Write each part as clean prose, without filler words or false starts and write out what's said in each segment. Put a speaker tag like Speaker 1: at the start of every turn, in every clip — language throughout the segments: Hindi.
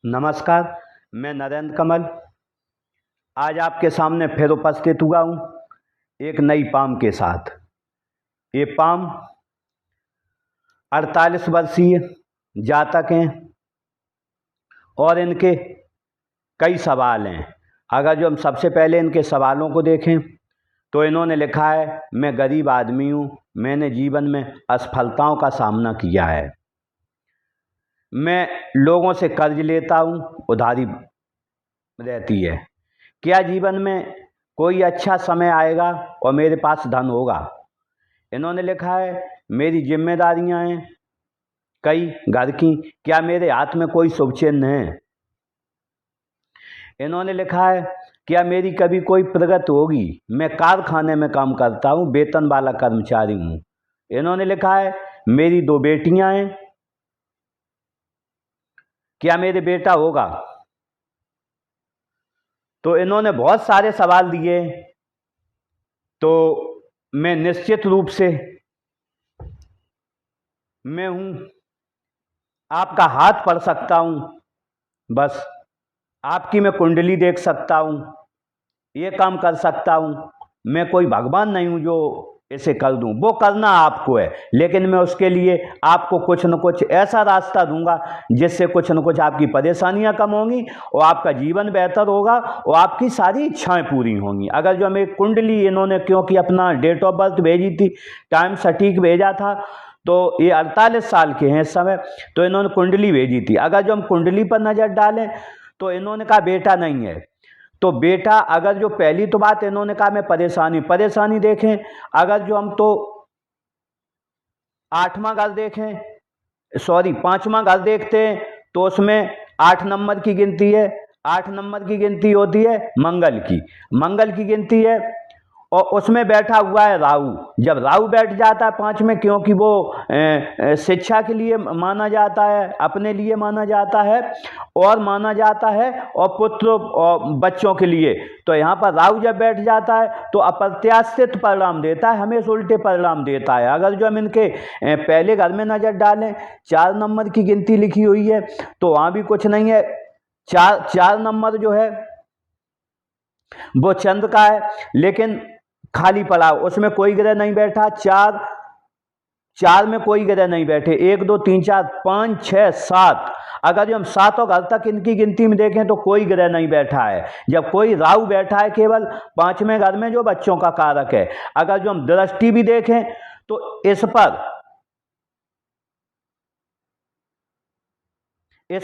Speaker 1: नमस्कार। मैं नरेंद्र कमल आज आपके सामने फिर उपस्थित हुआ हूँ एक नई पाम के साथ। ये पाम 48 वर्षीय जातक हैं और इनके कई सवाल हैं। अगर जो हम सबसे पहले इनके सवालों को देखें तो इन्होंने लिखा है, मैं गरीब आदमी हूँ, मैंने जीवन में असफलताओं का सामना किया है, मैं लोगों से कर्ज लेता हूँ, उधारी रहती है, क्या जीवन में कोई अच्छा समय आएगा और मेरे पास धन होगा। इन्होंने लिखा है, मेरी जिम्मेदारियां हैं कई घर की, क्या मेरे हाथ में कोई शुभ चिन्ह है। इन्होंने लिखा है, क्या मेरी कभी कोई प्रगति होगी, मैं कारखाने में काम करता हूँ, वेतन वाला कर्मचारी हूँ। इन्होंने लिखा है, मेरी 2 बेटियां हैं, क्या मेरे बेटा होगा। तो इन्होंने बहुत सारे सवाल दिए, तो मैं निश्चित रूप से मैं हूँ, आपका हाथ पढ़ सकता हूँ, बस आपकी मैं कुंडली देख सकता हूँ, ये काम कर सकता हूँ। मैं कोई भगवान नहीं हूँ जो इसे कर दूँ, वो करना आपको है, लेकिन मैं उसके लिए आपको कुछ न कुछ ऐसा रास्ता दूंगा जिससे कुछ न कुछ आपकी परेशानियां कम होंगी और आपका जीवन बेहतर होगा और आपकी सारी इच्छाएं पूरी होंगी। अगर जो हमें कुंडली इन्होंने, क्योंकि अपना डेट ऑफ बर्थ भेजी थी, टाइम सटीक भेजा था, तो ये 48 साल के हैं इस समय, तो इन्होंने कुंडली भेजी थी। अगर जो हम कुंडली पर नज़र डालें तो इन्होंने कहा बेटा नहीं है। तो बेटा, अगर जो पहली तो बात इन्होंने कहा मैं परेशानी देखें, अगर जो हम तो 8वां घर देखें, सॉरी 5वां घर देखते हैं, तो उसमें 8 नंबर की गिनती है। 8 नंबर की गिनती होती है मंगल की गिनती है, और उसमें बैठा हुआ है राहु। जब राहु बैठ जाता है 5 में, क्योंकि वो शिक्षा के लिए माना जाता है, अपने लिए माना जाता है और माना जाता है और पुत्र और बच्चों के लिए, तो यहाँ पर राहु जब बैठ जाता है तो अप्रत्याशित परिणाम देता है, हमेशा उल्टे परिणाम देता है। अगर जो हम इनके पहले घर में नजर डालें, 4 नंबर की गिनती लिखी हुई है, तो वहाँ भी कुछ नहीं है। 4 नंबर जो है वो चंद्र का है, लेकिन खाली पड़ा, उसमें कोई ग्रह नहीं बैठा। 4 में कोई ग्रह नहीं बैठे। 1 2 3 4 5 6 7, अगर हम 7 घर तक इनकी गिनती में देखें तो कोई ग्रह नहीं बैठा है। जब कोई राहु बैठा है केवल 5वें घर में, जो बच्चों का कारक है। अगर जो हम दृष्टि भी देखें तो इस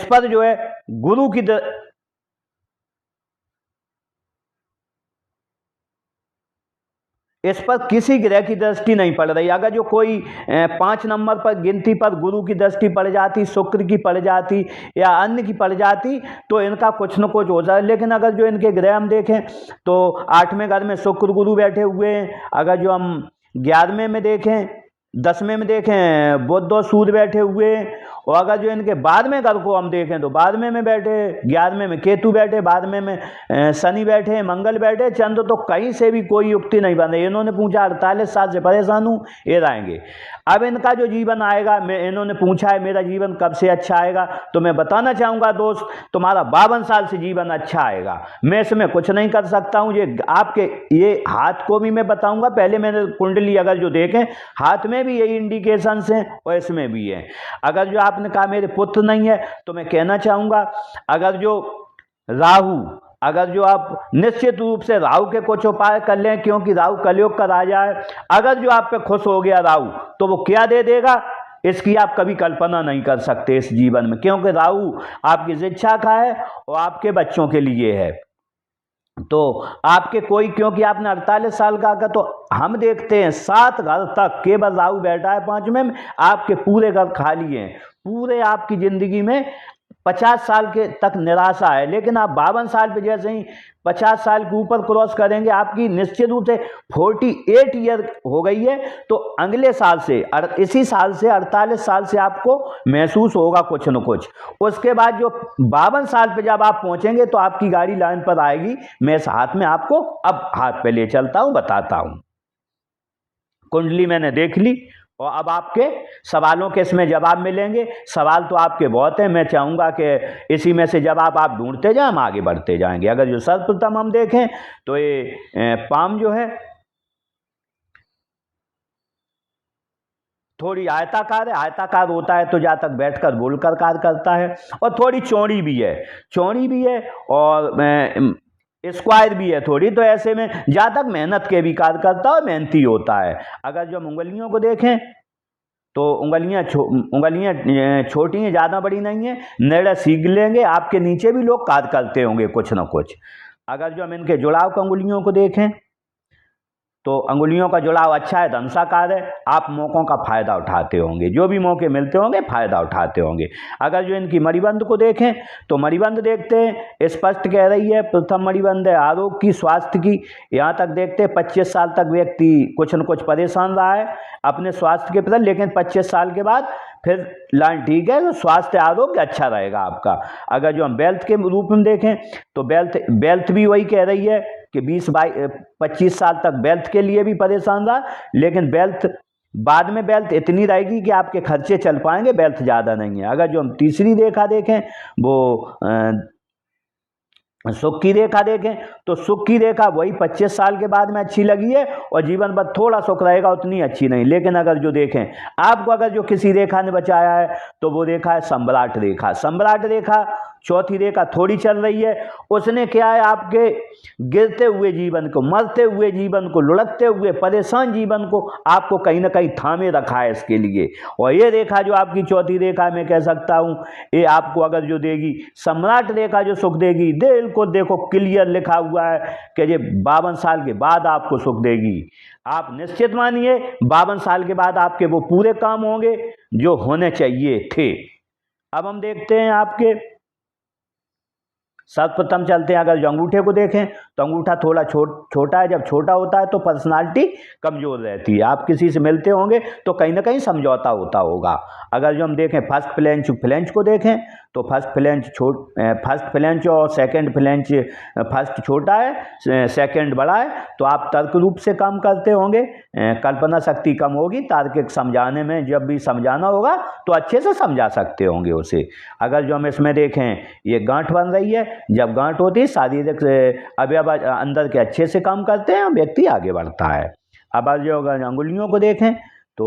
Speaker 1: पर जो है गुरु की इस पर किसी ग्रह की दृष्टि नहीं पड़ रही। अगर जो कोई 5 नंबर पर गिनती पर गुरु की दृष्टि पड़ जाती, शुक्र की पड़ जाती या अन्य की पड़ जाती, तो इनका कुछ न कुछ हो जाए। लेकिन अगर जो इनके ग्रह हम देखें तो 8वें घर में शुक्र गुरु बैठे हुए हैं। अगर जो हम 11वें में देखें, 10वें में देखें बुध और सूर्य बैठे हुए हैं। और अगर जो इनके 12वें घर को हम देखें तो 12वें में बैठे, 11वें में केतु बैठे, 12वें में शनि बैठे, मंगल बैठे, चंद्र, तो कहीं से भी कोई युक्ति नहीं बन रही। इन्होंने पूछा 48 साल से परेशान हूँ, ये रहेंगे। अब इनका जो जीवन आएगा, इन्होंने पूछा है मेरा जीवन कब से अच्छा आएगा, तो मैं बताना चाहूँगा दोस्त, तुम्हारा 52 साल से जीवन अच्छा आएगा। मैं इसमें कुछ नहीं कर सकता हूँ, ये आपके ये हाथ को भी मैं बताऊँगा। पहले मैंने कुंडली अगर जो देखें, हाथ में भी यही इंडिकेशंस हैं और इसमें भी है। अगर जो आपने कहा मेरे पुत्र नहीं है, तो मैं कहना चाहूँगा, अगर जो राहु, अगर जो आप निश्चित रूप से राहु के कुछ उपाय कर लें, क्योंकि राहु कलयुग का राजा है। अगर जो आप पे खुश हो गया राहु, तो वो क्या दे देगा इसकी आप कभी कल्पना नहीं कर सकते इस जीवन में, क्योंकि राहु आपकी शिक्षा का है और आपके बच्चों के लिए है। तो आपके कोई, क्योंकि आपने 48 साल का, तो हम देखते हैं 7 घर तक केवल राहु बैठा है 5वें में, आपके पूरे घर खाली हैं। पूरे आपकी जिंदगी में 50 साल के तक निराशा है, लेकिन आप 52 साल पे जैसे ही 50 साल के ऊपर क्रॉस करेंगे, आपकी निश्चित रूप से 48 ईयर हो गई है, तो अगले साल से, इसी साल से 48 साल से आपको महसूस होगा कुछ न कुछ। उसके बाद जो 52 साल पे जब आप पहुंचेंगे तो आपकी गाड़ी लाइन पर आएगी। मैं इस हाथ में आपको अब हाथ पे ले चलता हूं, बताता हूं। कुंडली मैंने देख ली और अब आपके सवालों के इसमें जवाब मिलेंगे। सवाल तो आपके बहुत हैं, मैं चाहूँगा कि इसी में से जवाब आप ढूंढते जाएं, हम आगे बढ़ते जाएंगे। अगर जो सर्वप्रथम हम देखें तो ये पाम जो है थोड़ी आयताकार है। आयताकार होता है तो जहाँ तक बैठकर बोलकर कार्य करता है, और थोड़ी चौड़ी भी है, चौड़ी भी है और स्क्वायर भी है थोड़ी। तो ऐसे में जहाँ तक मेहनत के भी कार्य करता है और मेहनती होता है। अगर जो हम उंगलियों को देखें तो उंगलियां छोटी हैं, ज़्यादा बड़ी नहीं है। निर्णय सीख लेंगे, आपके नीचे भी लोग कार्य करते होंगे कुछ ना कुछ। अगर जो हम इनके जुड़ाव की अंगुलियों को देखें तो अंगुलियों का जुड़ाव अच्छा है, धनुषाकार है। आप मौक़ों का फ़ायदा उठाते होंगे, जो भी मौके मिलते होंगे फ़ायदा उठाते होंगे। अगर जो इनकी मणिबंध को देखें तो मणिबंध देखते हैं, स्पष्ट कह रही है प्रथम मणिबंध है आरोग्य की, स्वास्थ्य की। यहाँ तक देखते हैं 25 साल तक व्यक्ति कुछ न कुछ परेशान रहा है अपने स्वास्थ्य के प्रति, लेकिन 25 साल के बाद फिर लाइन ठीक है, तो स्वास्थ्य आरोग्य अच्छा रहेगा आपका। अगर जो हम वेल्थ के रूप में देखें तो वेल्थ भी वही कह रही है कि 25 साल तक वेल्थ के लिए भी परेशान रहा, लेकिन वेल्थ बाद में वेल्थ इतनी रहेगी कि आपके खर्चे चल पाएंगे, वेल्थ ज़्यादा नहीं है। अगर जो हम तीसरी रेखा देखें वो सुख की रेखा देखें तो सुख की रेखा वही 25 साल के बाद में अच्छी लगी है, और जीवन भर थोड़ा सुख रहेगा, उतनी अच्छी नहीं। लेकिन अगर जो देखें आपको अगर जो किसी रेखा ने बचाया है तो वो रेखा है सम्राट रेखा। सम्राट रेखा चौथी रेखा थोड़ी चल रही है, उसने क्या है आपके गिरते हुए जीवन को, मरते हुए जीवन को, लुढ़कते हुए परेशान जीवन को आपको कहीं ना कहीं थामे रखा है इसके लिए। और ये रेखा जो आपकी चौथी रेखा मैं कह सकता हूँ, ये आपको अगर जो देगी सम्राट रेखा जो सुख देगी, दिल को देखो क्लियर लिखा हुआ है कि ये 52 साल के बाद आपको सुख देगी। आप निश्चित मानिए 52 साल के बाद आपके वो पूरे काम होंगे जो होने चाहिए थे। अब हम देखते हैं आपके सर्वप्रथम चलते हैं। अगर जो अंगूठे को देखें तो अंगूठा थोड़ा छोटा है। जब छोटा होता है तो पर्सनालिटी कमज़ोर रहती है। आप किसी से मिलते होंगे तो कहीं ना कहीं समझौता होता होगा। अगर जो हम देखें फर्स्ट फ्लेंच को देखें तो फर्स्ट फ्लेंच और सेकंड फ्लेंच, फर्स्ट छोटा है सेकंड बड़ा है, तो आप तर्क रूप से काम करते होंगे, कल्पना शक्ति कम होगी। तार्किक समझाने में जब भी समझाना होगा तो अच्छे से समझा सकते होंगे उसे। अगर जो हम इसमें देखें ये गांठ बन रही है, जब गांठ होती है शारीरिक अवयव अंदर के अच्छे से काम करते हैं, व्यक्ति आगे बढ़ता है। अब जो अगर अंगुलियों को देखें तो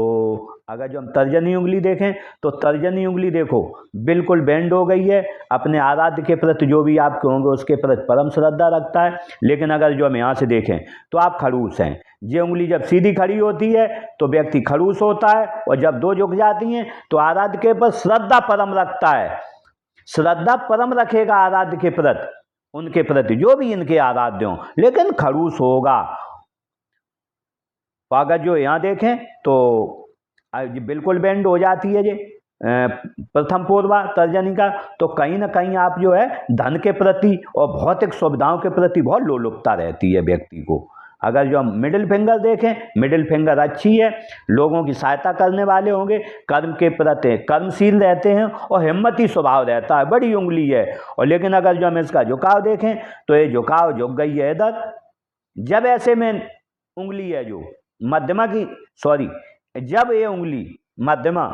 Speaker 1: अगर जो हम तर्जनी उंगली देखें तो तर्जनी उंगली देखो बिल्कुल बेंड हो गई है। अपने आराध्य के प्रति जो भी आपके होंगे उसके प्रति परम श्रद्धा रखता है। लेकिन अगर जो हम यहाँ से देखें तो आप खड़ूस हैं। ये उंगली जब सीधी खड़ी होती है तो व्यक्ति खड़ूस होता है, और जब दो झुक जाती हैं तो आराध्य के पर श्रद्धा परम रखता है। श्रद्धा परम रखेगा आराध्य के प्रति, उनके प्रति जो भी इनके आराध्य हों, लेकिन खड़ूस होगा। तो अगर जो यहाँ देखें तो बिल्कुल बेंड हो जाती है ये प्रथम पूर्वा तर्जनी का, तो कहीं ना कहीं आप जो है धन के प्रति और भौतिक सुविधाओं के प्रति बहुत लोलुपता रहती है व्यक्ति को। अगर जो हम मिडिल फिंगर देखें, मिडिल फिंगर अच्छी है, लोगों की सहायता करने वाले होंगे, कर्म के प्रति कर्मशील रहते हैं और हिम्मती स्वभाव रहता है, बड़ी उंगली है। और लेकिन अगर जो हम इसका झुकाव देखें तो ये झुकाव झुक गई है इधर। जब ऐसे में उंगली है जो मध्यमा की, जब ये उंगली मध्यमा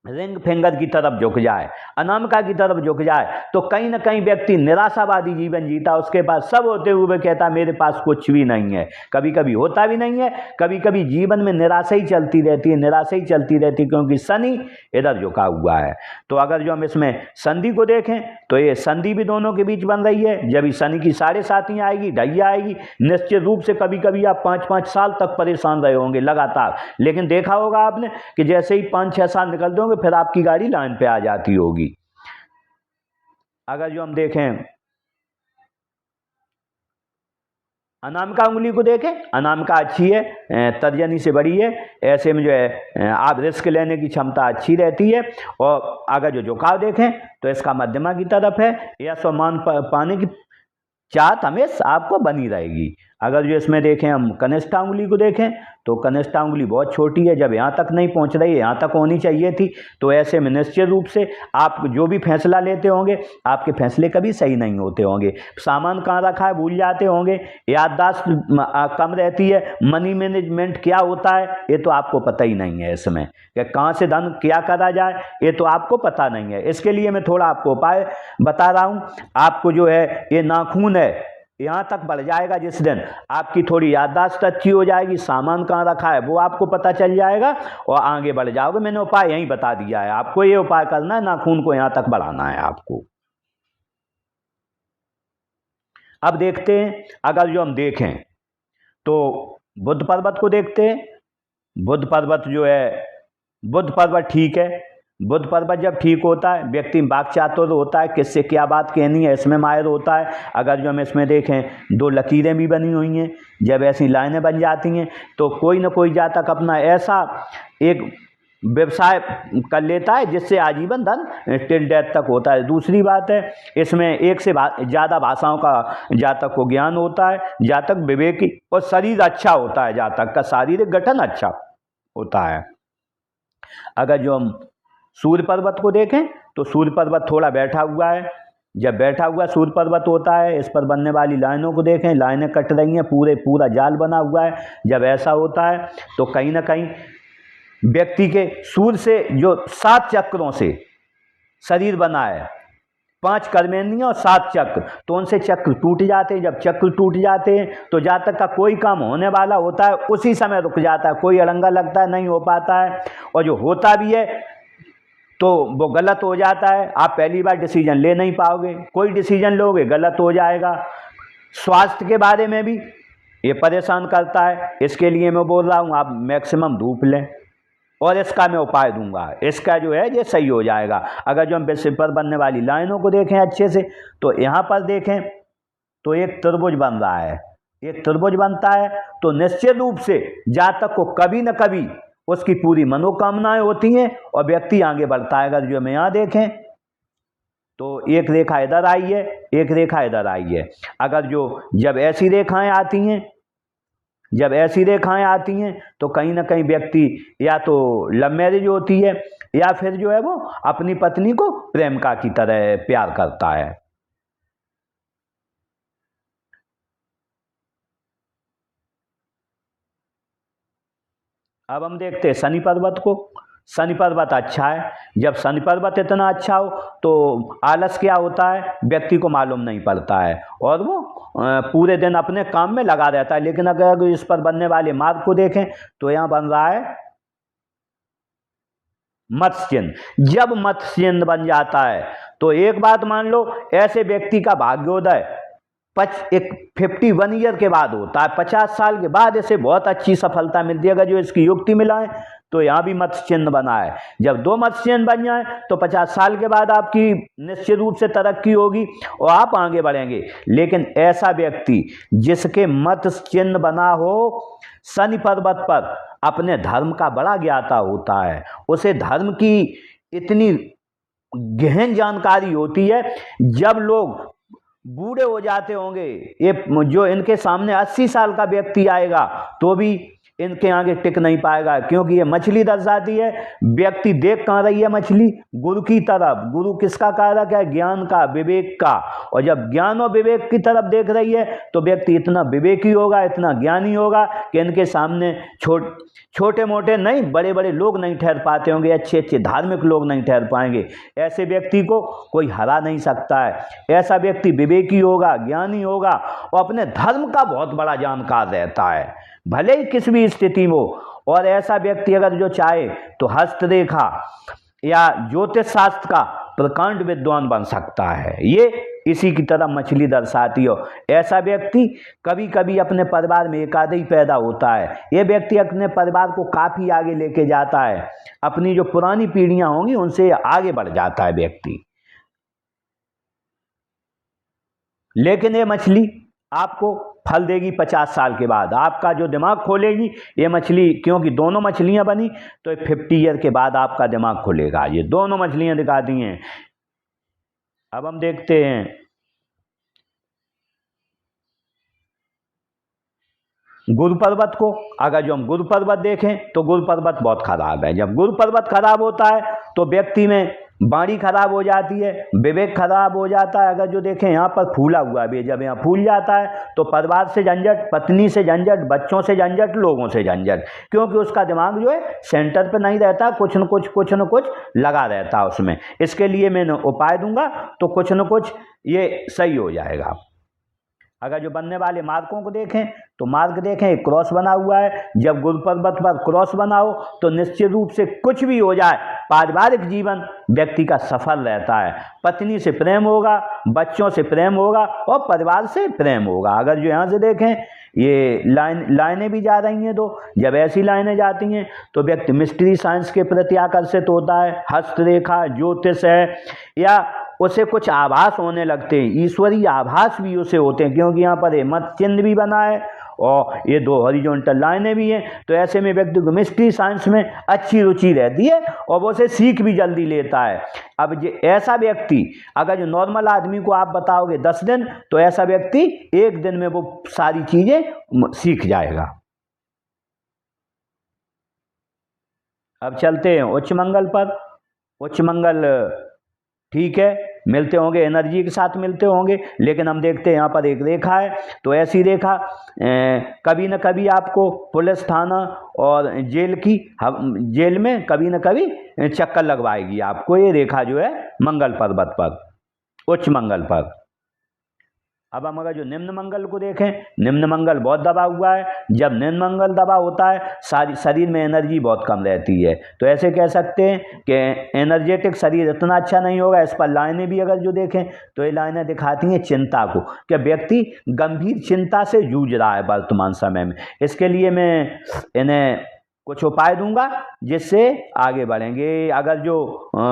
Speaker 1: रिंग फिंगर की तरफ झुक जाए, अनामिका की तरफ झुक जाए, तो कहीं ना कहीं व्यक्ति निराशावादी जीवन जीता। उसके पास सब होते हुए कहता मेरे पास कुछ भी नहीं है। कभी कभी होता भी नहीं है, कभी कभी जीवन में निराशा ही चलती रहती है, निराशा ही चलती रहती है, क्योंकि शनि इधर झुका हुआ है। तो अगर जो हम इसमें संधि को देखें तो ये संधि भी दोनों के बीच बन रही है। जब शनि की 7.5 आएगी, ढैया आएगी, निश्चित रूप से कभी कभी आप 5-5 साल तक परेशान रहे होंगे लगातार। लेकिन देखा होगा आपने कि जैसे ही 5-6 साल निकल दोगे फिर आपकी गाड़ी लाइन पे आ जाती होगी। अगर जो हम देखें अनामिका उंगली को देखें, अनामिका अच्छी है, तर्जनी से बड़ी है। ऐसे में जो है आप रिस्क लेने की क्षमता अच्छी रहती है। और अगर जो झुकाव देखें तो इसका मध्यमा की तरफ है। यश और मान पाने की चाहत हमेशा आपको बनी रहेगी। अगर जो इसमें देखें हम कनिष्ठ अंगुली को देखें तो कनिष्ठ अंगुली बहुत छोटी है, जब यहाँ तक नहीं पहुँच रही है, यहाँ तक होनी चाहिए थी। तो ऐसे में निश्चित रूप से आप जो भी फैसला लेते होंगे आपके फैसले कभी सही नहीं होते होंगे। सामान कहाँ रखा है भूल जाते होंगे, याददाश्त कम रहती है, मनी मैनेजमेंट क्या होता है ये तो आपको पता ही नहीं है, इसमें कि कहाँ से धन क्या करा जाए ये तो आपको पता नहीं है। इसके लिए मैं थोड़ा आपको उपाय बता रहा हूँ। आपको जो है ये नाखून है यहाँ तक बढ़ जाएगा जिस दिन आपकी थोड़ी याददाश्त अच्छी हो जाएगी, सामान कहाँ रखा है वो आपको पता चल जाएगा और आगे बढ़ जाओगे। मैंने उपाय यहीं बता दिया है, आपको ये उपाय करना है, नाखून को यहाँ तक बढ़ाना है आपको। अब देखते हैं, अगर जो हम देखें तो बुध पर्वत को देखते हैं। बुध पर्वत जो है, बुध पर्वत ठीक है। बुध पर्वत जब ठीक होता है व्यक्ति वाक्चातुर होता है, किससे क्या बात कहनी है इसमें माहिर होता है। अगर जो हम इसमें देखें दो लकीरें भी बनी हुई हैं, जब ऐसी लाइनें बन जाती हैं तो कोई ना कोई जातक अपना ऐसा एक व्यवसाय कर लेता है जिससे आजीवन धन टिल डेथ तक होता है। दूसरी बात है इसमें एक से ज़्यादा भाषाओं का जातक को ज्ञान होता है, जातक विवेकी और शरीर अच्छा होता है, जातक का शारीरिक गठन अच्छा होता है। अगर जो हम सूर्य पर्वत को देखें तो सूर्य पर्वत थोड़ा बैठा हुआ है, जब बैठा हुआ सूर्य पर्वत होता है इस पर बनने वाली लाइनों को देखें, लाइनें कट रही हैं, पूरा जाल बना हुआ है। जब ऐसा होता है तो कहीं ना कहीं व्यक्ति के सूर्य से जो 7 चक्रों से शरीर बना है, 5 कर्मेंद्रियां और 7 चक्र, तो उनसे चक्र टूट जाते हैं। जब चक्र टूट जाते हैं तो जातक का कोई काम होने वाला होता है उसी समय रुक जाता है, कोई अड़ंगा लगता है, नहीं हो पाता है, और जो होता भी है तो वो गलत हो जाता है। आप पहली बार डिसीजन ले नहीं पाओगे, कोई डिसीजन लोगे गलत हो जाएगा। स्वास्थ्य के बारे में भी ये परेशान करता है, इसके लिए मैं बोल रहा हूँ आप मैक्सिमम धूप लें और इसका मैं उपाय दूंगा, इसका जो है ये सही हो जाएगा। अगर जो हम बेसिक पर बनने वाली लाइनों को देखें अच्छे से तो यहाँ पर देखें तो एक त्रिभुज बन रहा है, एक त्रिभुज बनता है तो निश्चित रूप से जातक को कभी न कभी उसकी पूरी मनोकामनाएं होती हैं और व्यक्ति आगे बढ़ता है। अगर जो हम यहाँ देखें तो एक रेखा इधर आई है, एक रेखा इधर आई है। अगर जो जब ऐसी रेखाएं आती हैं, जब ऐसी रेखाएं आती हैं तो कहीं ना कहीं व्यक्ति या तो लव मैरिज होती है या फिर जो है वो अपनी पत्नी को प्रेमिका की तरह प्यार करता है। अब हम देखते हैं शनि पर्वत को। शनि पर्वत अच्छा है, जब शनि पर्वत इतना अच्छा हो तो आलस क्या होता है व्यक्ति को मालूम नहीं पड़ता है और वो पूरे दिन अपने काम में लगा रहता है। लेकिन अगर इस पर बनने वाले मार्ग को देखें तो यहाँ बन रहा है मत्स्य चिन्ह। जब मत्स्य चिन्ह बन जाता है तो एक बात मान लो, ऐसे व्यक्ति का भाग्योदय 51 ईयर के बाद होता है, 50 साल के बाद इसे बहुत अच्छी सफलता मिलती है। अगर जो इसकी युक्ति मिलाएं तो यहाँ भी मत्स्य चिन्ह बना है, जब 2 मत्स्य चिन्ह बन जाए तो 50 साल के बाद आपकी निश्चित रूप से तरक्की होगी और आप आगे बढ़ेंगे। लेकिन ऐसा व्यक्ति जिसके मत्स्य चिन्ह बना हो शनि पर्वत पर अपने धर्म का बड़ा ज्ञाता होता है, उसे धर्म की इतनी गहन जानकारी होती है। जब लोग बूढ़े हो जाते होंगे, ये जो इनके सामने 80 साल का व्यक्ति आएगा तो भी इनके आगे टिक नहीं पाएगा, क्योंकि ये मछली दर्शाती है। व्यक्ति देख कहाँ रही है मछली? गुरु की तरफ। गुरु किसका कारक है? ज्ञान का, विवेक का। और जब ज्ञान और विवेक की तरफ देख रही है तो व्यक्ति इतना विवेकी होगा, इतना ज्ञानी होगा कि इनके सामने छोटे मोटे नहीं, बड़े बड़े लोग नहीं ठहर पाते होंगे, अच्छे अच्छे धार्मिक लोग नहीं ठहर पाएंगे। ऐसे व्यक्ति को कोई हरा नहीं सकता है। ऐसा व्यक्ति विवेकी होगा, ज्ञानी होगा और अपने धर्म का बहुत बड़ा जानकार रहता है, भले ही किसी भी स्थिति में हो। और ऐसा व्यक्ति अगर जो चाहे तो हस्तरेखा या ज्योतिष शास्त्र का प्रकांड विद्वान बन सकता है। ये इसी की तरह मछली दर्शाती हो। ऐसा व्यक्ति कभी कभी अपने परिवार में एकादही पैदा होता है। ये व्यक्ति अपने परिवार को काफी आगे लेके जाता है, अपनी जो पुरानी पीढ़ियां होंगी उनसे आगे बढ़ जाता है व्यक्ति। लेकिन ये मछली आपको फल देगी 50 साल के बाद, आपका जो दिमाग खोलेगी ये मछली, क्योंकि दोनों मछलियां बनी तो 50 ईयर के बाद आपका दिमाग खुलेगा। ये दोनों मछलियां दिखा दी हैं। अब हम देखते हैं गुरु पर्वत को। अगर जो हम गुरु पर्वत देखें तो गुरु पर्वत बहुत खराब है। जब गुरु पर्वत खराब होता है तो व्यक्ति में वाणी खराब हो जाती है, विवेक खराब हो जाता है। अगर जो देखें यहाँ पर फूला हुआ भी, जब यहाँ फूल जाता है तो परिवार से झंझट, पत्नी से झंझट, बच्चों से झंझट, लोगों से झंझट, क्योंकि उसका दिमाग जो है सेंटर पे नहीं रहता, कुछ न कुछ लगा रहता है उसमें। इसके लिए मैंने उपाय दूंगा तो कुछ न कुछ ये सही हो जाएगा। अगर जो बनने वाले मार्गों को देखें तो मार्ग देखें, एक क्रॉस बना हुआ है। जब गुरु पर्वत पर क्रॉस बनाओ तो निश्चित रूप से कुछ भी हो जाए, पारिवारिक जीवन व्यक्ति का सफल रहता है। पत्नी से प्रेम होगा, बच्चों से प्रेम होगा और परिवार से प्रेम होगा। अगर जो यहाँ से देखें ये लाइनें भी जा रही हैं, तो जब ऐसी लाइनें जाती हैं तो व्यक्ति मिस्ट्री साइंस के प्रति आकर्षित होता है। हस्तरेखा, ज्योतिष है, या उसे कुछ आभास होने लगते हैं, ईश्वरीय आभास भी उसे होते हैं, क्योंकि यहाँ पर मत चिन्ह भी बना है और ये 2 हॉरिजॉन्टल लाइनें भी हैं। तो ऐसे में व्यक्ति को मिस्ट्री साइंस में अच्छी रुचि रहती है और वो उसे सीख भी जल्दी लेता है। अब ये ऐसा व्यक्ति, अगर जो नॉर्मल आदमी को आप बताओगे 10 दिन, तो ऐसा व्यक्ति 1 दिन में वो सारी चीजें सीख जाएगा। अब चलते हैं उच्च मंगल पर। उच्च मंगल ठीक है, मिलते होंगे, एनर्जी के साथ मिलते होंगे, लेकिन हम देखते हैं यहाँ पर एक रेखा है। तो ऐसी रेखा कभी न कभी आपको पुलिस थाना और जेल में कभी न कभी चक्कर लगवाएगी आपको ये रेखा, जो है मंगल पर्वत पर, उच्च मंगल पर। अब हम अगर जो निम्न मंगल को देखें, निम्न मंगल बहुत दबा हुआ है। जब निम्न मंगल दबा होता है, सारी शरीर में एनर्जी बहुत कम रहती है। तो ऐसे कह सकते हैं कि एनर्जेटिक शरीर इतना अच्छा नहीं होगा। इस पर लाइनें भी अगर जो देखें तो ये लाइनें दिखाती हैं चिंता को, कि व्यक्ति गंभीर चिंता से जूझ रहा है वर्तमान समय में। इसके लिए मैं इन्हें कुछ उपाय दूंगा जिससे आगे बढ़ेंगे। अगर जो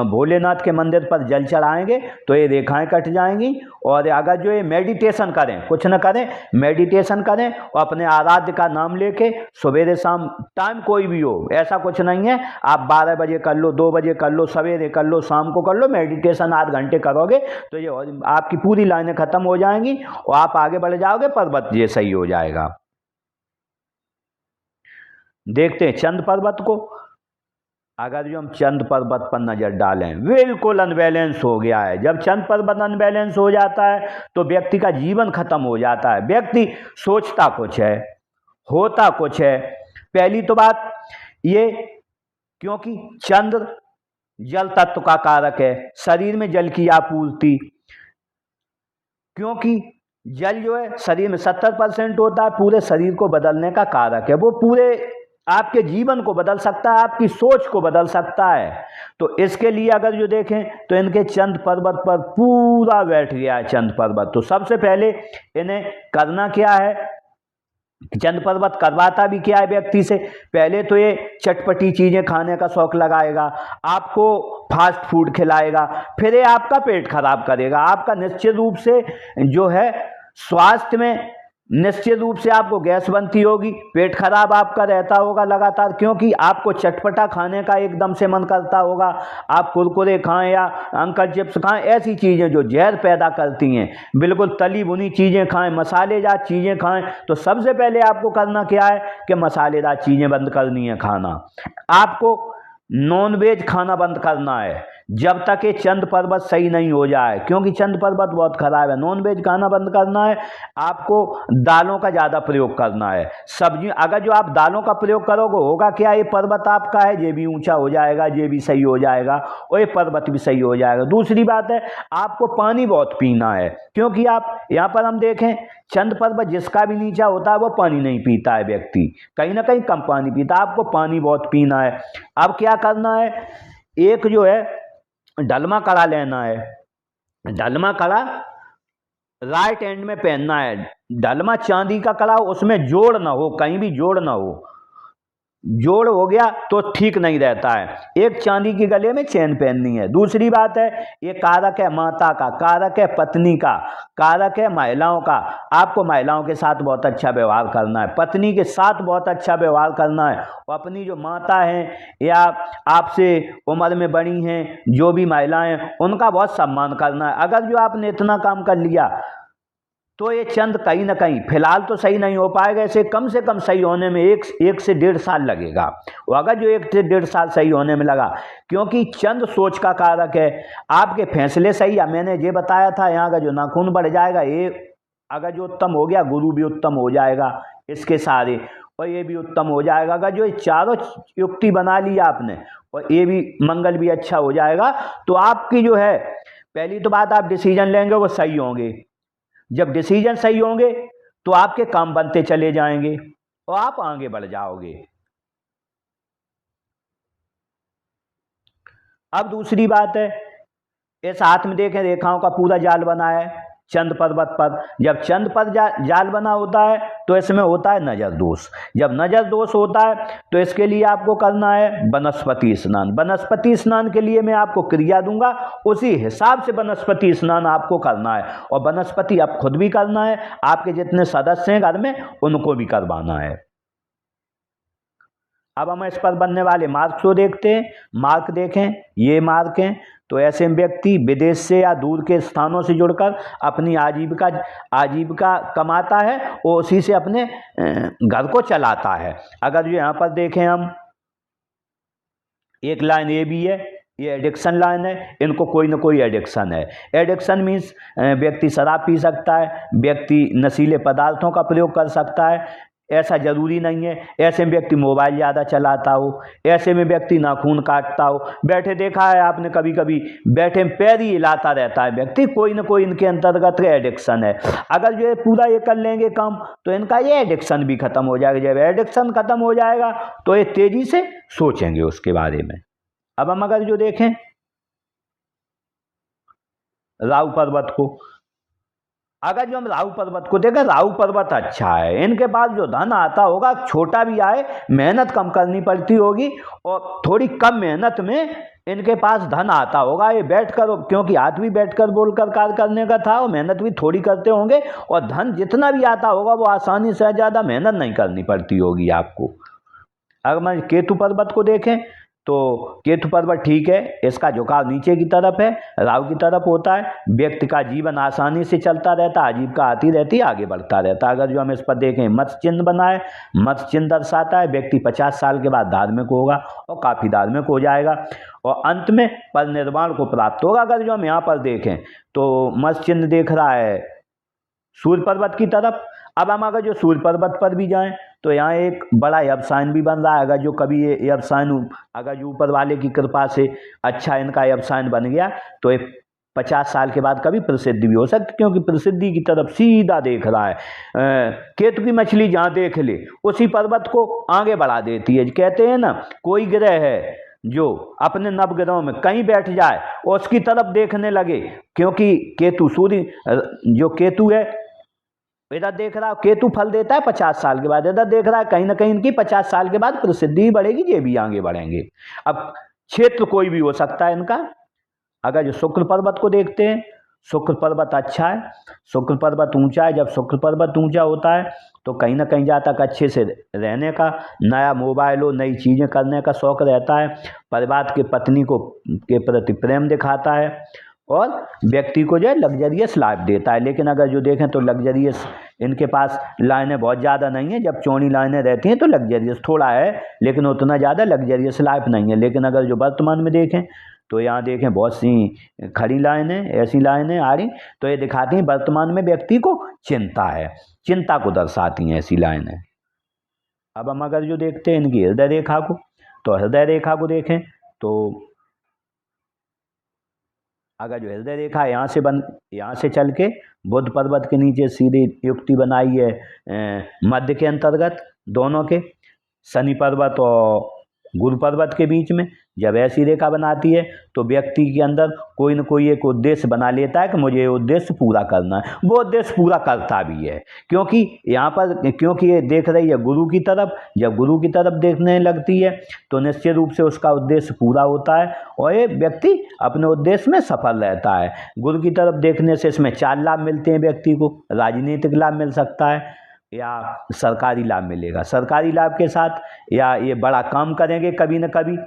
Speaker 1: भोलेनाथ के मंदिर पर जल चढ़ाएंगे तो ये रेखाएं कट जाएंगी। और अगर जो ये मेडिटेशन करें, कुछ न करें, मेडिटेशन करें और अपने आराध्य का नाम लेके सवेरे शाम, टाइम कोई भी हो, ऐसा कुछ नहीं है, आप 12 बजे कर लो, 2 बजे कर लो, सवेरे कर लो, शाम को कर लो, मेडिटेशन 8 घंटे करोगे तो ये आपकी पूरी लाइनें खत्म हो जाएंगी और आप आगे बढ़ जाओगे, पर्वत ये सही हो जाएगा। देखते हैं चंद पर्वत को। अगर जो हम चंद पर्वत पर नजर डालें, बिल्कुल अनबैलेंस हो गया है। जब चंद पर्वत अनबैलेंस हो जाता है तो व्यक्ति का जीवन खत्म हो जाता है। व्यक्ति सोचता कुछ है, होता कुछ है। पहली तो बात ये, क्योंकि चंद्र जल तत्व का कारक है, शरीर में जल की आपूर्ति, क्योंकि जल जो है शरीर में 70% होता है, पूरे शरीर को बदलने का कारक है। वो पूरे आपके जीवन को बदल सकता है, आपकी सोच को बदल सकता है। तो इसके लिए अगर जो देखें तो इनके चंद पर्वत पर पूरा बैठ गया है चंद पर्वत। तो सबसे पहले इन्हें करना क्या है, चंद पर्वत करवाता भी क्या है व्यक्ति से, पहले तो ये चटपटी चीजें खाने का शौक लगाएगा, आपको फास्ट फूड खिलाएगा, फिर ये आपका पेट खराब करेगा। आपका निश्चित रूप से जो है स्वास्थ्य में निश्चित रूप से आपको गैस बनती होगी, पेट खराब आपका रहता होगा लगातार, क्योंकि आपको चटपटा खाने का एकदम से मन करता होगा। आप कुरकुरे खाएं या अंकल चिप्स खाएं, ऐसी चीज़ें जो जहर पैदा करती हैं, बिल्कुल तली भुनी चीज़ें खाएं, मसालेदार चीज़ें खाएं। तो सबसे पहले आपको करना क्या है कि मसालेदार चीज़ें बंद करनी है खाना। आपको नॉनवेज खाना बंद करना है जब तक ये चंद पर्वत सही नहीं हो जाए, क्योंकि चंद पर्वत बहुत खराब है। नॉनवेज खाना बंद करना है। आपको दालों का ज़्यादा प्रयोग करना है, सब्जी। अगर जो आप दालों का प्रयोग करोगे, होगा क्या, ये पर्वत आपका है, ये भी ऊंचा हो जाएगा, ये भी सही हो जाएगा और ये पर्वत भी सही हो जाएगा। दूसरी बात है, आपको पानी बहुत पीना है, क्योंकि आप यहाँ पर हम देखें चंद पर्वत जिसका भी नीचा होता है वो पानी नहीं पीता है व्यक्ति, कहीं ना कहीं कम पानी पीता है। आपको पानी बहुत पीना है। अब क्या करना है, एक जो है डलमा कड़ा लेना है। डलमा कड़ा राइट एंड में पहनना है। डलमा चांदी का कड़ा, उसमें जोड़ ना हो, कहीं भी जोड़ ना हो। जोड़ हो गया तो ठीक नहीं रहता है। एक चांदी की गले में चेन पहननी है। दूसरी बात है, ये कारक है माता का, कारक है पत्नी का, कारक है महिलाओं का। आपको महिलाओं के साथ बहुत अच्छा व्यवहार करना है, पत्नी के साथ बहुत अच्छा व्यवहार करना है। और अपनी जो माता हैं या आपसे उम्र में बड़ी हैं जो भी महिलाएं, उनका बहुत सम्मान करना है। अगर जो आपने इतना काम कर लिया तो ये चंद कहीं ना कहीं फिलहाल तो सही नहीं हो पाएगा, इसे कम से कम सही होने में एक से 1.5 साल लगेगा। वो अगर जो 1 से 1.5 साल सही होने में लगा, क्योंकि चंद सोच का कारक है। आपके फैसले सही है, मैंने ये बताया था यहाँ का जो नाखून बढ़ जाएगा, ये अगर जो उत्तम हो गया, गुरु भी उत्तम हो जाएगा इसके सारे, और ये भी उत्तम हो जाएगा। अगर जो चारों युक्ति बना लिया आपने और ये भी मंगल भी अच्छा हो जाएगा, तो आपकी जो है पहली तो बात, आप डिसीजन लेंगे वो सही होंगे। जब डिसीजन सही होंगे तो आपके काम बनते चले जाएंगे और आप आगे बढ़ जाओगे। अब दूसरी बात है, इस हाथ में देखें रेखाओं का पूरा जाल बना है चंद पर्वत पर। जब चंद पर जाल बना होता है तो इसमें होता है नजर दोष। जब नजर दोष होता है तो इसके लिए आपको करना है वनस्पति स्नान। वनस्पति स्नान के लिए मैं आपको क्रिया दूंगा, उसी हिसाब से वनस्पति स्नान आपको करना है। और वनस्पति आप खुद भी करना है, आपके जितने सदस्य हैं घर में उनको भी करवाना है। अब हम इस पर बनने वाले मार्क को देखते हैं। मार्क देखें, ये मार्क हैं। तो ऐसे व्यक्ति विदेश से या दूर के स्थानों से जुड़कर अपनी आजीविका कमाता है और उसी से अपने घर को चलाता है। अगर जो यहाँ पर देखें हम, एक लाइन ये भी है, ये एडिक्शन लाइन है, इनको कोई ना कोई एडिक्शन है। एडिक्शन मीन्स व्यक्ति शराब पी सकता है, व्यक्ति नशीले पदार्थों का प्रयोग कर सकता है, ऐसा जरूरी नहीं है। ऐसे में व्यक्ति मोबाइल ज़्यादा चलाता हो, ऐसे में व्यक्ति नाखून काटता हो, बैठे देखा है आपने कभी कभी बैठे में पैर ही हिलाता रहता है व्यक्ति, कोई ना कोई इनके अंतर्गत एडिक्शन है। अगर जो है पूरा ये कर लेंगे काम तो इनका ये एडिक्शन भी खत्म हो जाएगा। जब एडिक्शन खत्म हो जाएगा तो ये तेजी से सोचेंगे उसके बारे में। अब हम अगर जो देखें राहु पर्वत को, अगर जो हम राहु पर्वत को देखें, राहु पर्वत अच्छा है। इनके पास जो धन आता होगा छोटा भी आए, मेहनत कम करनी पड़ती होगी और थोड़ी कम मेहनत में इनके पास धन आता होगा। ये बैठकर, क्योंकि हाथ भी बैठकर बोलकर कार्य करने का था और मेहनत भी थोड़ी करते होंगे, और धन जितना भी आता होगा वो आसानी से, ज़्यादा मेहनत नहीं करनी पड़ती होगी आपको। अगर मैं केतु पर्वत को देखें तो केतु पर्वत ठीक है, इसका झुकाव नीचे की तरफ है, राहु की तरफ होता है। व्यक्ति का जीवन आसानी से चलता रहता है, आजीविका आती रहती है, आगे बढ़ता रहता है। अगर जो हम इस पर देखें, मत्स्य चिन्ह बना है, मत्स्य चिन्ह दर्शाता है व्यक्ति 50 साल के बाद धार्मिक होगा और काफ़ी धार्मिक हो जाएगा और अंत में परिनिर्वाण को प्राप्त होगा। अगर जो हम यहाँ पर देखें तो मत्स्य चिन्ह देख रहा है सूर्य पर्वत की तरफ। अब हम अगर जो सूर्य पर्वत पर भी जाएं तो यहाँ एक बड़ा यवसायन भी बन रहा है। अगर जो कभी ये यवसायन, अगर जो ऊपर वाले की कृपा से अच्छा इनका यवसायन बन गया तो ये 50 साल के बाद कभी प्रसिद्धि भी हो सकती, क्योंकि प्रसिद्धि की तरफ सीधा देख रहा है। केतु की मछली जहाँ देख ले उसी पर्वत को आगे बढ़ा देती है। कहते हैं ना, कोई ग्रह है जो अपने नवग्रहों में कहीं बैठ जाए और उसकी तरफ देखने लगे, क्योंकि केतु सूर्य, जो केतु है इधर देख रहा है, केतु फल देता है 50 साल के बाद, इधर देख रहा है कहीं ना कहीं इनकी 50 साल के बाद प्रसिद्धि बढ़ेगी, ये भी आगे बढ़ेंगे। अब क्षेत्र कोई भी हो सकता है इनका। अगर जो शुक्र पर्वत को देखते हैं, शुक्र पर्वत अच्छा है, शुक्र पर्वत ऊंचा है। जब शुक्र पर्वत ऊंचा होता है तो कहीं ना कहीं जहाँ तक अच्छे से रहने का, नया मोबाइल हो, नई चीज़ें करने का शौक़ रहता है, परिवार के पत्नी को के प्रति प्रेम दिखाता है और व्यक्ति को जो है लग्जरियस लाइफ देता है। लेकिन अगर जो देखें तो लग्जरियस इनके पास लाइनें बहुत ज़्यादा नहीं है। जब चौड़ी लाइनें रहती हैं तो लग्जरियस थोड़ा है, लेकिन उतना ज़्यादा लग्जरियस लाइफ नहीं है। लेकिन अगर जो वर्तमान में देखें तो यहाँ देखें बहुत सी खड़ी लाइनें, ऐसी लाइनें आ रही, तो ये दिखाती हैं वर्तमान में व्यक्ति को चिंता है, चिंता को दर्शाती हैं ऐसी लाइनें। अब हम अगर जो देखते हैं इनकी हृदय रेखा को, तो हृदय रेखा को देखें तो अगर जो हृदय रेखा यहाँ से चल के बुध पर्वत के नीचे सीधी युक्ति बनाई है मध्य के अंतर्गत दोनों के, शनि पर्वत और गुरु पर्वत के बीच में जब ऐसी रेखा बनाती है तो व्यक्ति के अंदर कोई न कोई एक उद्देश्य बना लेता है कि मुझे ये उद्देश्य पूरा करना है। वो उद्देश्य पूरा करता भी है, क्योंकि यहाँ पर, क्योंकि ये देख रही है गुरु की तरफ। जब गुरु की तरफ देखने लगती है तो निश्चित रूप से उसका उद्देश्य पूरा होता है और ये व्यक्ति अपने उद्देश्य में सफल रहता है। गुरु की तरफ देखने से इसमें 4 लाभ मिलते हैं व्यक्ति को। राजनीतिक लाभ मिल सकता है या सरकारी लाभ मिलेगा। सरकारी लाभ के साथ या ये बड़ा काम करेंगे कभी न कभी,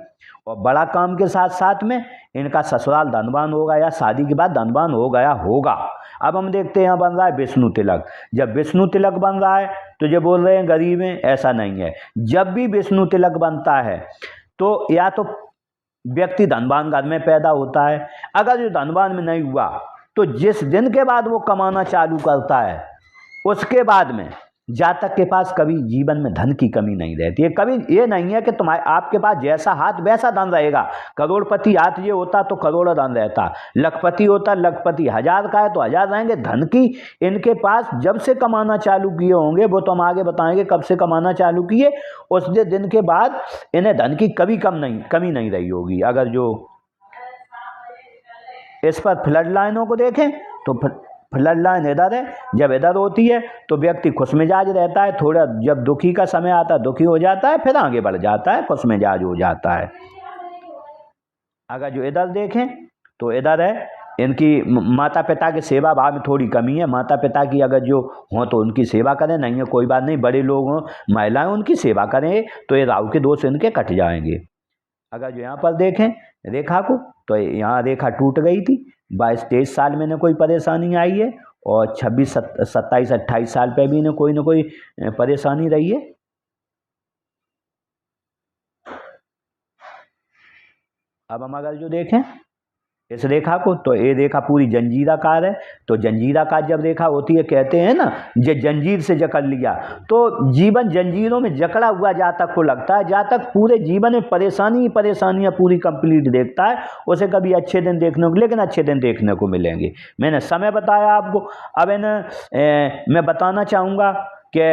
Speaker 1: और बड़ा काम के साथ साथ में इनका ससुराल धनवान होगा या शादी के बाद धनवान हो गया होगा। अब हम देखते हैं यहाँ बन रहा है विष्णु तिलक। जब विष्णु तिलक बन रहा है तो जो बोल रहे हैं गरीब हैं, ऐसा नहीं है। जब भी विष्णु तिलक बनता है तो या तो व्यक्ति धनवान घर में पैदा होता है, अगर जो धनवान में नहीं हुआ तो जिस दिन के बाद वो कमाना चालू करता है उसके बाद में जातक के पास कभी जीवन में धन की कमी नहीं रहती है। कभी ये नहीं है कि तुम्हारे आपके पास जैसा हाथ वैसा धन रहेगा। करोड़पति हाथ ये होता तो करोड़ों धन रहता, लखपति होता लखपति, हजार का है तो हजार रहेंगे। धन की इनके पास जब से कमाना चालू किए होंगे, वो तो हम आगे बताएंगे कब से कमाना चालू किए, उस दिन के बाद इन्हें धन की कभी कमी नहीं रही होगी। अगर जो इस पर फ्लड लाइनों को देखें तो फ्लड लाइन इधर है, जब इधर होती है तो व्यक्ति खुश मिजाज रहता है, थोड़ा जब दुखी का समय आता है दुखी हो जाता है, फिर आगे बढ़ जाता है, खुश मिजाज हो जाता है। अगर जो इधर देखें तो इधर है इनकी माता पिता की सेवा भाव में थोड़ी कमी है। माता पिता की अगर जो हो तो उनकी सेवा करें, नहीं है कोई बात नहीं, बड़े लोग हों महिलाएं उनकी सेवा करें तो ये राहु के दोष इनके कट जाएंगे। अगर जो यहाँ पर देखें रेखा को तो यहाँ रेखा टूट गई थी, 22-23 साल में इन्हें कोई परेशानी आई है और 26, 27, 28 साल पे भी इन्हें कोई ना कोई परेशानी रही है। अब हम अगर जो देखें इस रेखा को तो ये रेखा पूरी जंजीराकार है। तो जंजीराकार जब रेखा होती है, कहते हैं ना जो जंजीर से जकड़ लिया, तो जीवन जंजीरों में जकड़ा हुआ जातक को लगता है। जातक पूरे जीवन में परेशानियां पूरी कंप्लीट देखता है, उसे कभी अच्छे दिन देखने को, लेकिन अच्छे दिन देखने को मिलेंगे। मैंने समय बताया आपको। अब मैं बताना चाहूँगा कि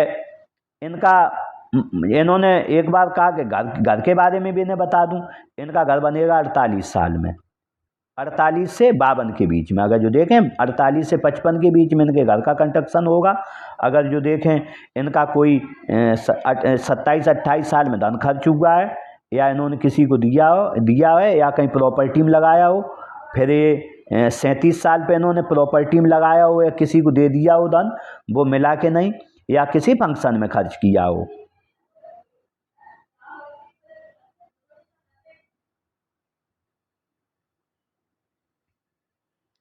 Speaker 1: इन्होंने एक बार कहा कि घर के बारे में भी इन्हें बता दूं। इनका घर बनेगा 48 साल में, 48 से 52 के बीच में। अगर जो देखें 48 से 55 के बीच में इनके घर का कंस्ट्रक्शन होगा। अगर जो देखें इनका कोई 27-28 साल में धन खर्च हुआ है, या इन्होंने किसी को दिया है या कहीं प्रॉपर्टी में लगाया हो, फिर ये 37 साल पे इन्होंने प्रॉपर्टी में लगाया हो या किसी को दे दिया हो धन, वो मिला के नहीं, या किसी फंक्शन में खर्च किया हो।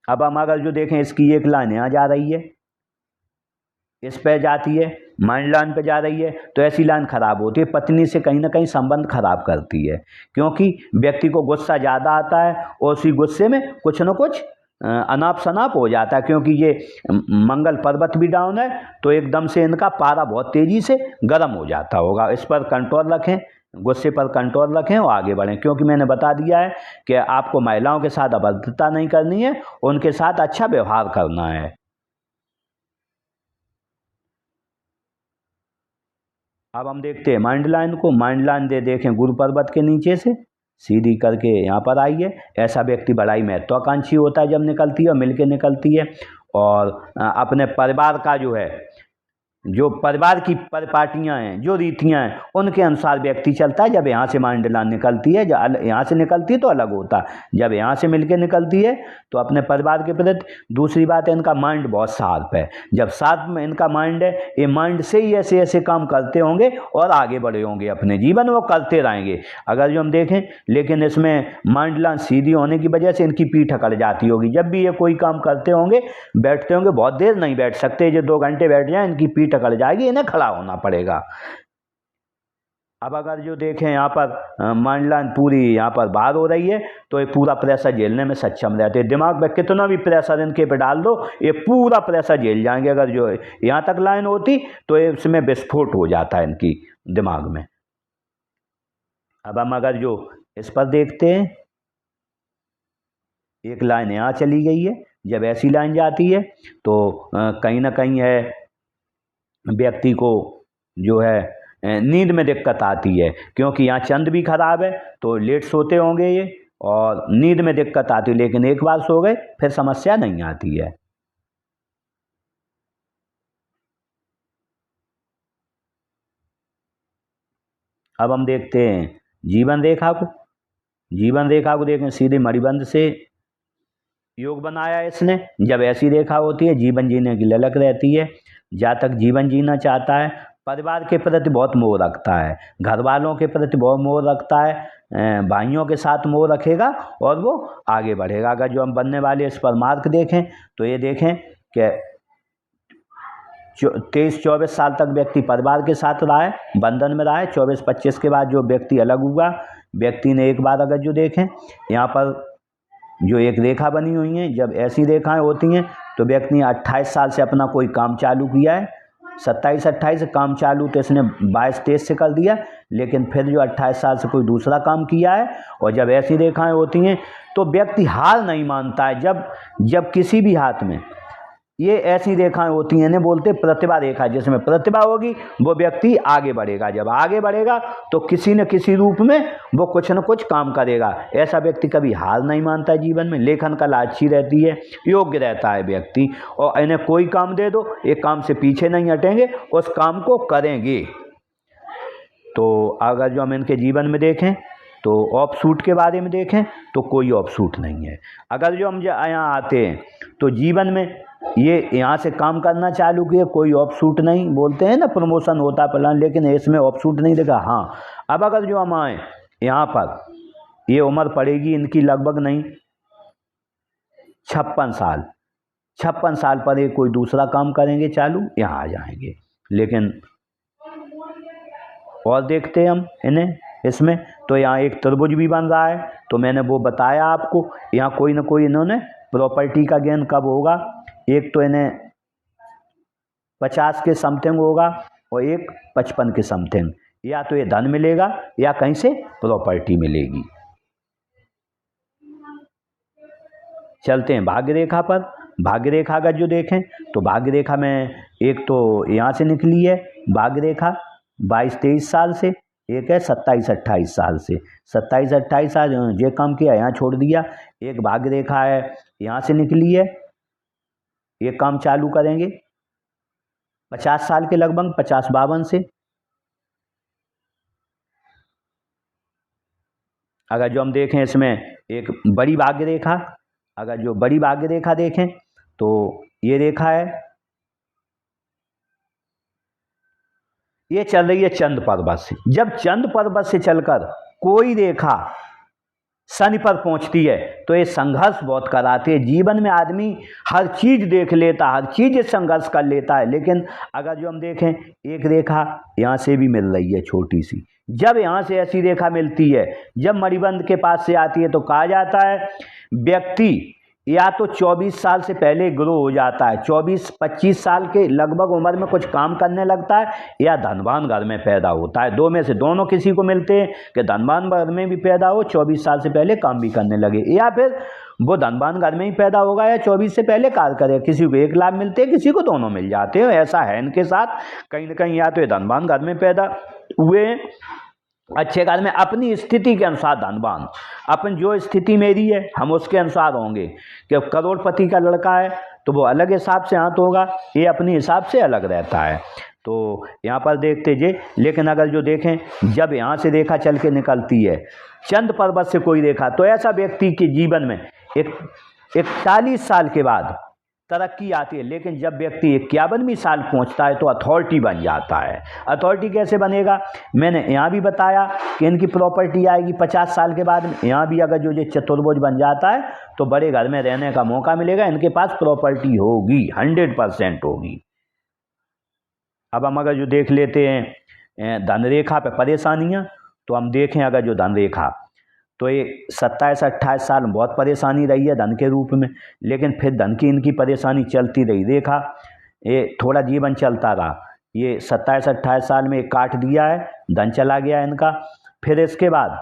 Speaker 1: अब हम अगर जो देखें इसकी एक लाइन यहाँ जा रही है, इस पे जाती है, माइंड लाइन पे जा रही है, तो ऐसी लाइन खराब होती है, पत्नी से कहीं ना कहीं संबंध खराब करती है, क्योंकि व्यक्ति को गुस्सा ज़्यादा आता है और उसी गुस्से में कुछ न कुछ अनाप शनाप हो जाता है। क्योंकि ये मंगल पर्वत भी डाउन है तो एकदम से इनका पारा बहुत तेज़ी से गर्म हो जाता होगा। इस पर कंट्रोल रखें, गुस्से पर कंट्रोल रखें और आगे बढ़ें, क्योंकि मैंने बता दिया है कि आपको महिलाओं के साथ अभद्रता नहीं करनी है, उनके साथ अच्छा व्यवहार करना है। अब हम देखते हैं माइंड लाइन को। माइंड लाइन देखें गुरु पर्वत के नीचे से सीधी करके यहाँ पर आई है। ऐसा व्यक्ति बड़ा ही महत्वाकांक्षी होता है जब निकलती है और मिलके निकलती है, और अपने परिवार का जो परिवार की परिपाटियाँ हैं, जो रीतियाँ हैं, उनके अनुसार व्यक्ति चलता है। जब यहाँ से माइंड लाइन निकलती है, जब यहाँ से निकलती है तो अलग होता है, जब यहाँ से मिलके निकलती है तो अपने परिवार के प्रति। दूसरी बात है इनका माइंड बहुत शार्प है। जब शार्प में इनका माइंड है, ये माइंड से ही ऐसे ऐसे काम करते होंगे और आगे बढ़े होंगे अपने जीवन में, वो करते रहेंगे। अगर जो हम देखें, लेकिन इसमें माइंड लाइन सीधी होने की वजह से इनकी पीठ अकड़ जाती होगी। जब भी ये कोई काम करते होंगे, बैठते होंगे, बहुत देर नहीं बैठ सकते, जो 2 घंटे बैठ जाए इनकी पीठ अकड़ जाएगी, इन्हें खड़ा होना पड़ेगा। अब अगर जो देखें यहाँ पर माइंड लाइन पूरी यहाँ पर बाहर हो रही है तो ये पूरा प्रेशर झेलने में सक्षम रहते हैं। दिमाग में कितना भी प्रेशर इनके पे डाल दो, ये पूरा प्रेशर झेल जाएंगे। अगर जो यहाँ तक लाइन होती तो इसमें विस्फोट हो जाता है इनकी दिमाग में। अब हम अगर जो इस पर देखते हैं, एक लाइन यहाँ चली गई है। जब ऐसी लाइन जाती है तो कहीं ना कहीं है व्यक्ति को जो है नींद में दिक्कत आती है, क्योंकि यहाँ चंद भी खराब है तो लेट सोते होंगे ये, और नींद में दिक्कत आती है। लेकिन एक बार सो गए फिर समस्या नहीं आती है। अब हम देखते हैं जीवन रेखा को। जीवन रेखा को देखें, सीधे मणिबंध से योग बनाया इसने। जब ऐसी रेखा होती है, जीवन जीने की ललक रहती है, जातक जीवन जीना चाहता है, परिवार के प्रति बहुत मोह रखता है, घर वालों के प्रति बहुत मोह रखता है, भाइयों के साथ मोह रखेगा और वो आगे बढ़ेगा। अगर जो हम बनने वाले इस पर मार्क देखें तो ये देखें कि 23-24 साल तक व्यक्ति परिवार के साथ रहा है, बंधन में रहा है। 24-25 के बाद जो व्यक्ति अलग हुआ, व्यक्ति ने एक बार अगर जो देखें यहाँ पर जो एक रेखा बनी हुई है, जब ऐसी रेखाएं होती हैं तो व्यक्ति ने 28 साल से अपना कोई काम चालू किया है, 27-28 काम चालू तो इसने 22-23 से कर दिया, लेकिन फिर जो 28 साल से कोई दूसरा काम किया है। और जब ऐसी रेखाएं होती हैं तो व्यक्ति हार नहीं मानता है। जब किसी भी हाथ में ये ऐसी रेखाएं होती हैं, इन्हें बोलते प्रतिभा रेखा, जिसमें प्रतिभा होगी वो व्यक्ति आगे बढ़ेगा। जब आगे बढ़ेगा तो किसी न किसी रूप में वो कुछ न कुछ काम करेगा। ऐसा व्यक्ति कभी हार नहीं मानता है जीवन में। लेखन कला अच्छी रहती है, योग्य रहता है व्यक्ति, और इन्हें कोई काम दे दो, एक काम से पीछे नहीं हटेंगे, उस काम को करेंगे। तो अगर जो हम इनके जीवन में देखें तो ऑफ सूट के बारे में देखें तो कोई ऑफ सूट नहीं है। अगर जो हम यहाँ आते हैं तो जीवन में ये यहाँ से काम करना चालू किए, कोई ऑफ सूट नहीं। बोलते हैं ना प्रमोशन होता प्लान, लेकिन इसमें ऑफ सूट नहीं देखा। हाँ, अब अगर जो हम आए यहाँ पर, ये उम्र पड़ेगी इनकी लगभग नहीं 56 साल पर ये कोई दूसरा काम करेंगे चालू, यहाँ आ जाएंगे। लेकिन और देखते हैं हम इन्हें इसमें, तो यहाँ एक त्रिभुज भी बन रहा है। तो मैंने वो बताया आपको, यहाँ कोई ना कोई इन्होंने प्रॉपर्टी का गेन कब होगा, एक तो इन्हें 50 के समथिंग होगा और एक 55 के समथिंग। या तो ये धन मिलेगा या कहीं से प्रॉपर्टी मिलेगी। चलते हैं भाग्य रेखा पर। भाग्य रेखा का जो देखें तो भाग्य रेखा में एक तो यहाँ से निकली है भाग्य रेखा 22-23 साल से, एक है 27-28 साल से। 27-28 साल जो काम किया यहाँ छोड़ दिया। एक भाग्य रेखा है यहाँ से निकली है, ये काम चालू करेंगे 50 साल के लगभग, 50-52 से। अगर जो हम देखें इसमें एक बड़ी भाग्य रेखा, अगर जो बड़ी भाग्य रेखा देखें तो ये रेखा है, ये चल रही है चंद्र पर्वत से। जब चंद्र पर्वत से चलकर कोई रेखा शनि पर पहुंचती है तो ये संघर्ष बहुत कराते हैं। जीवन में आदमी हर चीज देख लेता, हर चीज संघर्ष कर लेता है। लेकिन अगर जो हम देखें एक रेखा यहाँ से भी मिल रही है छोटी सी, जब यहाँ से ऐसी रेखा मिलती है, जब मणिबंध के पास से आती है तो कहा जाता है व्यक्ति या तो 24 साल से पहले ग्रो हो जाता है, 24-25 साल के लगभग उम्र में कुछ काम करने लगता है, या धनवान घर में पैदा होता है। दो में से दोनों किसी को मिलते हैं कि धनवान घर में भी पैदा हो, 24 साल से पहले काम भी करने लगे, या फिर वो धनवान घर में ही पैदा होगा या 24 से पहले कार्य करे। किसी को एक लाभ मिलते हैं, किसी को दोनों मिल जाते हैं। ऐसा है इनके साथ कहीं ना कहीं, या तो ये धनवान घर में पैदा हुए अच्छे घर में, अपनी स्थिति के अनुसार धनवान, अपन जो स्थिति मेरी है हम उसके अनुसार होंगे। कि करोड़पति का लड़का है तो वो अलग हिसाब से हाथ होगा, ये अपने हिसाब से अलग रहता है। तो यहाँ पर देखते जे, लेकिन अगर जो देखें जब यहाँ से रेखा चल के निकलती है चंद्र पर्वत से कोई रेखा, तो ऐसा व्यक्ति के जीवन में 41 साल के बाद तरक्की आती है। लेकिन जब व्यक्ति 51वीं साल पहुंचता है तो अथॉरिटी बन जाता है। अथॉरिटी कैसे बनेगा, मैंने यहाँ भी बताया कि इनकी प्रॉपर्टी आएगी 50 साल के बाद। यहाँ भी अगर जो ये चतुर्भुज बन जाता है तो बड़े घर में रहने का मौका मिलेगा, इनके पास प्रॉपर्टी होगी, 100% होगी। अब हम अगर जो देख लेते हैं धन रेखा पे परेशानियाँ, तो हम देखें अगर जो धन रेखा, तो ये 27-28 साल में बहुत परेशानी रही है धन के रूप में। लेकिन फिर धन की इनकी परेशानी चलती रही, रेखा ये थोड़ा जीवन चलता रहा। ये 27-28 साल में काट दिया है, धन चला गया इनका। फिर इसके बाद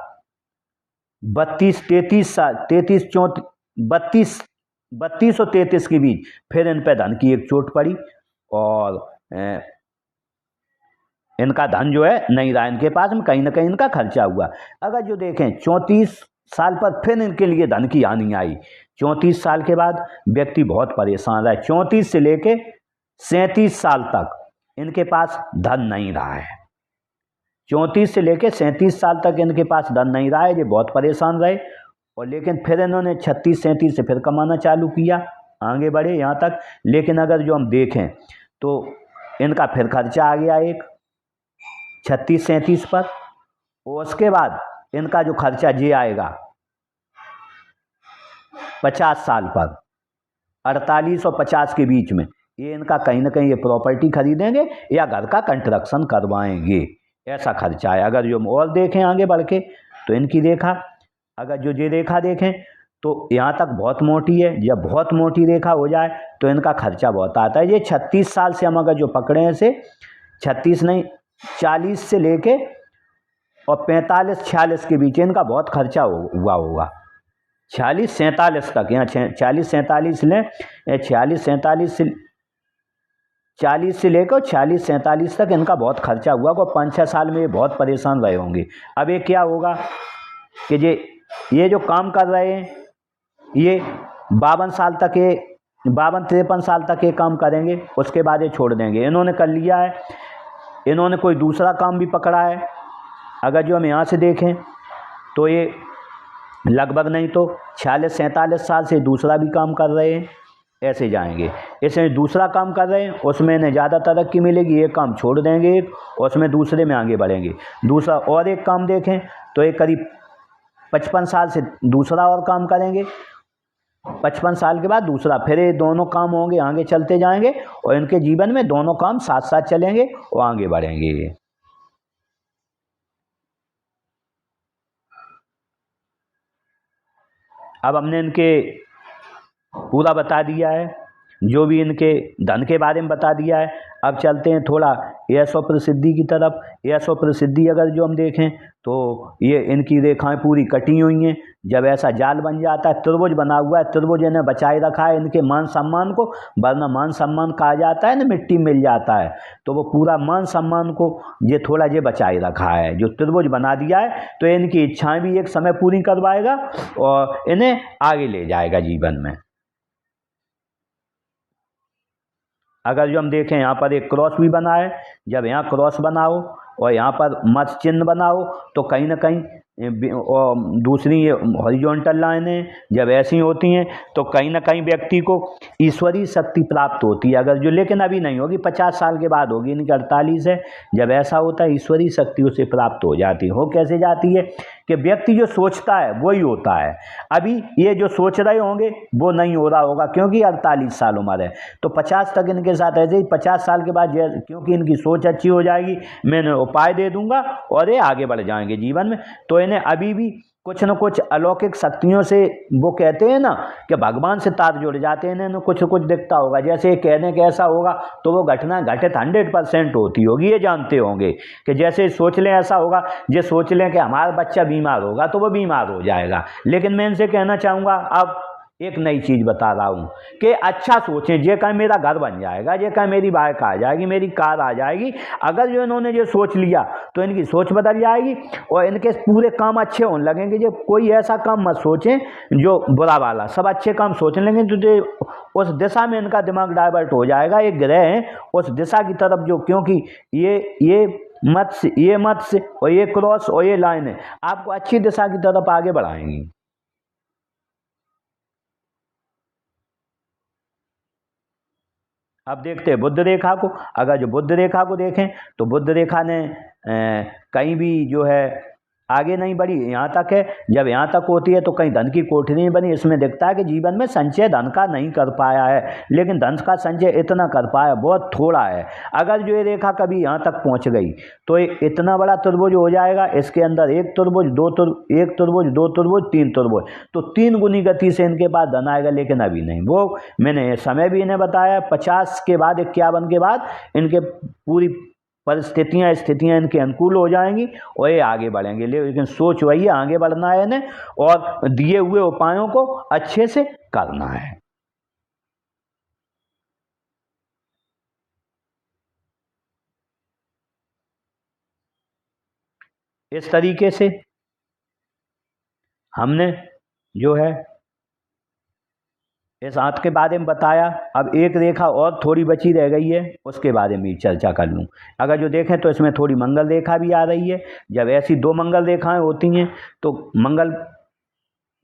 Speaker 1: 32-33 साल, 32 और 33 के बीच फिर इन पर धन की एक चोट पड़ी और इनका धन जो है नहीं रहा इनके पास में, कहीं ना कहीं इनका खर्चा हुआ। अगर जो देखें 34 साल पर फिर इनके लिए धन की हानि आई। 34 साल के बाद व्यक्ति बहुत परेशान रहा। 34 से लेके 37 साल तक इनके पास धन नहीं रहा है। 34 से लेके 37 साल तक इनके पास धन नहीं रहा है, ये बहुत परेशान रहे। और लेकिन फिर इन्होंने 36-37 से फिर कमाना चालू किया, आगे बढ़े यहाँ तक। लेकिन अगर जो हम देखें तो इनका फिर खर्चा आ गया एक 36-37 पर, और उसके बाद इनका जो खर्चा जे आएगा 50 साल पर। 48 और 50 के बीच में ये इनका कहीं ना कहीं ये प्रॉपर्टी खरीदेंगे या घर का कंस्ट्रक्शन करवाएंगे, ऐसा खर्चा है। अगर जो और देखें आगे बढ़ के तो इनकी रेखा, अगर जो ये रेखा देखें तो यहाँ तक बहुत मोटी है। जब बहुत मोटी रेखा हो जाए तो इनका खर्चा बहुत आता है। ये 36 साल से हम अगर जो पकड़े हैं से 36 नहीं 40 से लेके और 45-46 के बीच इनका बहुत खर्चा हुआ होगा। 46-47 तक, यहाँ 46-47 लें, 46-47 से 40 से लेकर 46-47 तक इनका बहुत खर्चा हुआ को 5-6 साल में ये बहुत परेशान रहे होंगे। अब ये क्या होगा कि ये जो काम कर रहे हैं ये 52 साल तक, ये 52-53 साल तक ये काम करेंगे, उसके बाद ये छोड़ देंगे। इन्होंने कर लिया है, इन्होंने कोई दूसरा काम भी पकड़ा है। अगर जो हम यहाँ से देखें तो ये लगभग नहीं तो 46-47 साल से दूसरा भी काम कर रहे हैं, ऐसे जाएंगे। इसमें दूसरा काम कर रहे हैं उसमें इन्हें ज़्यादा तरक्की मिलेगी, एक काम छोड़ देंगे एक, और उसमें दूसरे में आगे बढ़ेंगे। दूसरा और एक काम देखें तो ये करीब 55 साल से दूसरा और काम करेंगे, 55 साल के बाद दूसरा, फिर ये दोनों काम होंगे, आगे चलते जाएंगे और इनके जीवन में दोनों काम साथ साथ चलेंगे और आगे बढ़ेंगे। अब हमने इनके पूरा बता दिया है, जो भी इनके धन के बारे में बता दिया है। अब चलते हैं थोड़ा यश और प्रसिद्धि की तरफ। यश और प्रसिद्धि अगर जो हम देखें तो ये इनकी रेखाएं पूरी कटी हुई हैं। जब ऐसा जाल बन जाता है, त्रिभुज बना हुआ है, त्रिभुज इन्हें बचाए रखा है इनके मान सम्मान को, वरना मान सम्मान कहा जाता है ना मिट्टी मिल जाता है, तो वो पूरा मान सम्मान को ये थोड़ा ये बचाए रखा है। जो त्रिभुज बना दिया है तो इनकी इच्छाएं भी एक समय पूरी करवाएगा और इन्हें आगे ले जाएगा जीवन में। अगर जो हम देखें यहाँ पर एक क्रॉस भी बना है, जब यहाँ क्रॉस बनाओ और यहाँ पर मत चिन्ह बनाओ तो कहीं ना कहीं और दूसरी ये हॉरिजॉन्टल लाइनें जब ऐसी होती हैं तो कहीं ना कहीं व्यक्ति को ईश्वरीय शक्ति प्राप्त होती है। अगर जो, लेकिन अभी नहीं होगी, 50 साल के बाद होगी, इनकी 48 है। जब ऐसा होता है ईश्वरीय शक्ति उसे प्राप्त हो जाती है। हो कैसे जाती है कि व्यक्ति जो सोचता है वही होता है। अभी ये जो सोच रहे होंगे वो नहीं हो रहा होगा क्योंकि 48 साल उम्र है, तो 50 तक इनके साथ ऐसे ही। 50 साल के बाद क्योंकि इनकी सोच अच्छी हो जाएगी, मैं इन्हें उपाय दे दूंगा और ये आगे बढ़ जाएंगे जीवन में। तो इन्हें अभी भी कुछ न कुछ अलौकिक शक्तियों से, वो कहते हैं ना कि भगवान से तार जुड़ जाते हैं, इन्हें कुछ न कुछ दिखता होगा। जैसे कहने के ऐसा होगा तो वो घटना घटित 100% होती होगी, ये जानते होंगे कि जैसे सोच लें ऐसा होगा। ये सोच लें कि हमारा बच्चा बीमार होगा तो वो बीमार हो जाएगा। लेकिन मैं इनसे कहना चाहूँगा, अब एक नई चीज़ बता रहा हूँ कि अच्छा सोचें। ये कहीं मेरा घर बन जाएगा, ये कहीं मेरी बाइक आ जाएगी, मेरी कार आ जाएगी। अगर जो इन्होंने जो सोच लिया तो इनकी सोच बदल जाएगी और इनके पूरे काम अच्छे होने लगेंगे। जो कोई ऐसा काम मत सोचें जो बुरा वाला, सब अच्छे काम सोचने लगेंगे तो उस दिशा में इनका दिमाग डाइवर्ट हो जाएगा। एक ग्रह है उस दिशा की तरफ, जो क्योंकि ये मत्स्य और ये क्रॉस और ये लाइन है, आपको अच्छी दिशा की तरफ आगे बढ़ाएंगी। अब देखते हैं बुद्ध रेखा को। अगर जो बुद्ध रेखा को देखें तो बुद्ध रेखा ने कहीं भी जो है आगे नहीं बढ़ी, यहाँ तक है। जब यहाँ तक होती है तो कहीं धन की कोठी नहीं बनी। इसमें दिखता है कि जीवन में संचय धन का नहीं कर पाया है, लेकिन धन का संचय इतना कर पाया बहुत थोड़ा है। अगर जो ये रेखा कभी यहाँ तक पहुँच गई तो इतना बड़ा त्रिभुज हो जाएगा। इसके अंदर एक त्रिभुज, एक त्रिभुज, दो त्रिभुज, तीन त्रिभुज, तो 3 गुनी गति से इनके पास धन आएगा। लेकिन अभी नहीं। वो मैंने समय भी इन्हें बताया, 50 के बाद 51 के बाद इनके पूरी स्थितियां इनके अनुकूल हो जाएंगी और ये आगे बढ़ेंगे। लेकिन सोच वही है, आगे बढ़ना है इन्हें और दिए हुए उपायों को अच्छे से करना है। इस तरीके से हमने जो है इस हाथ के बारे में बताया। अब एक रेखा और थोड़ी बची रह गई है, उसके बारे में चर्चा कर लूँ। अगर जो देखें तो इसमें थोड़ी मंगल रेखा भी आ रही है। जब ऐसी 2 मंगल रेखाएं होती हैं तो मंगल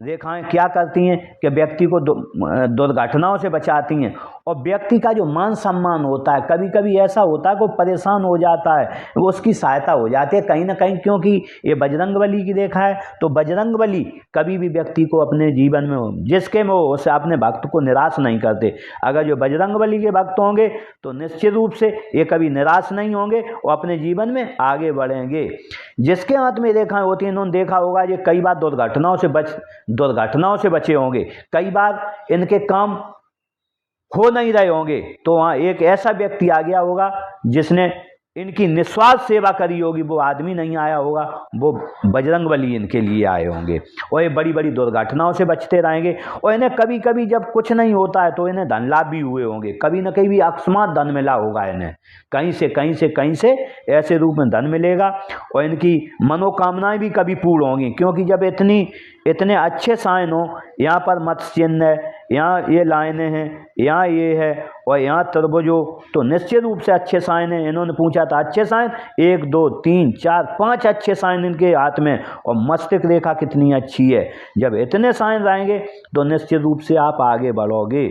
Speaker 1: रेखाएं क्या करती हैं कि व्यक्ति को दुर्घटनाओं से बचाती हैं और व्यक्ति का जो मान सम्मान होता है, कभी कभी ऐसा होता है को परेशान हो जाता है, वो उसकी सहायता हो जाती है कहीं ना कहीं, क्योंकि ये बजरंगबली की देखा है तो बजरंगबली कभी भी व्यक्ति को अपने जीवन में हो जिसके में हो उसे अपने भक्त को निराश नहीं करते। अगर जो बजरंगबली के भक्त होंगे तो निश्चित रूप से ये कभी निराश नहीं होंगे और अपने जीवन में आगे बढ़ेंगे। जिसके हाथ में रेखाएं होती हैं इन्होंने देखा होगा ये कई बार दुर्घटनाओं से बचे होंगे, कई बार इनके काम हो नहीं रहे होंगे तो वहाँ एक ऐसा व्यक्ति आ गया होगा जिसने इनकी निस्वार्थ सेवा करी होगी, वो आदमी नहीं आया होगा, वो बजरंगबली इनके लिए आए होंगे और ये बड़ी बड़ी दुर्घटनाओं से बचते रहेंगे। और इन्हें कभी कभी जब कुछ नहीं होता है तो इन्हें धन लाभ भी हुए होंगे, कभी न कभी भी अकस्मात धन मिला होगा इन्हें, कहीं से ऐसे रूप में धन मिलेगा और इनकी मनोकामनाएं भी कभी पूर्ण होंगी। क्योंकि जब इतने अच्छे साइन हो, यहाँ पर मत्स्य चिन्ह है, यहाँ ये लाइनें हैं, यहाँ ये है और यहाँ त्रिभुज हो, तो निश्चित रूप से अच्छे साइन है। इन्होंने पूछा था अच्छे साइन, 1 2 3 4 5 अच्छे साइन इनके हाथ में और मस्तिष्क रेखा कितनी अच्छी है। जब इतने साइन रहेंगे तो निश्चित रूप से आप आगे बढ़ोगे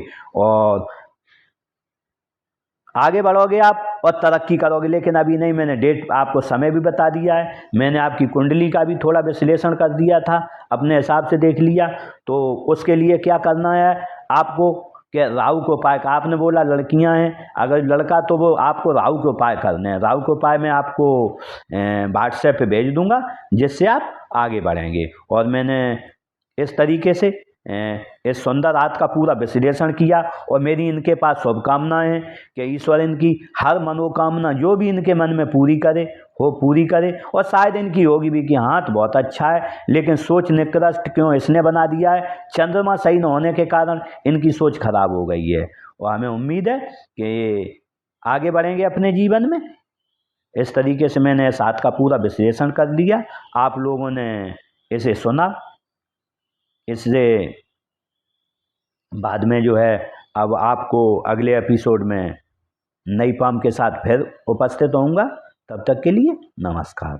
Speaker 1: आप और तरक्की करोगे। लेकिन अभी नहीं, मैंने डेट आपको समय भी बता दिया है, मैंने आपकी कुंडली का भी थोड़ा विश्लेषण कर दिया था, अपने हिसाब से देख लिया। तो उसके लिए क्या करना है आपको कि राहु के उपाय का, आपने बोला लड़कियां हैं, अगर लड़का तो वो आपको राहु के उपाय करने हैं। राहु के उपाय मैं आपको व्हाट्सएप पे भेज दूंगा जिससे आप आगे बढ़ेंगे। और मैंने इस तरीके से इस सुंदर रात का पूरा विश्लेषण किया और मेरी इनके पास शुभकामनाएं हैं कि ईश्वर इनकी हर मनोकामना जो भी इनके मन में पूरी करे। और शायद इनकी होगी भी कि हाथ बहुत अच्छा है लेकिन सोच निकृष्ट क्यों इसने बना दिया है, चंद्रमा सही न होने के कारण इनकी सोच खराब हो गई है। और हमें उम्मीद है कि आगे बढ़ेंगे अपने जीवन में। इस तरीके से मैंने इस हाथ का पूरा विश्लेषण कर लिया, आप लोगों ने इसे सुना। इससे बाद में जो है अब आपको अगले एपिसोड में नई पाम के साथ फिर उपस्थित होऊंगा। तब तक के लिए नमस्कार।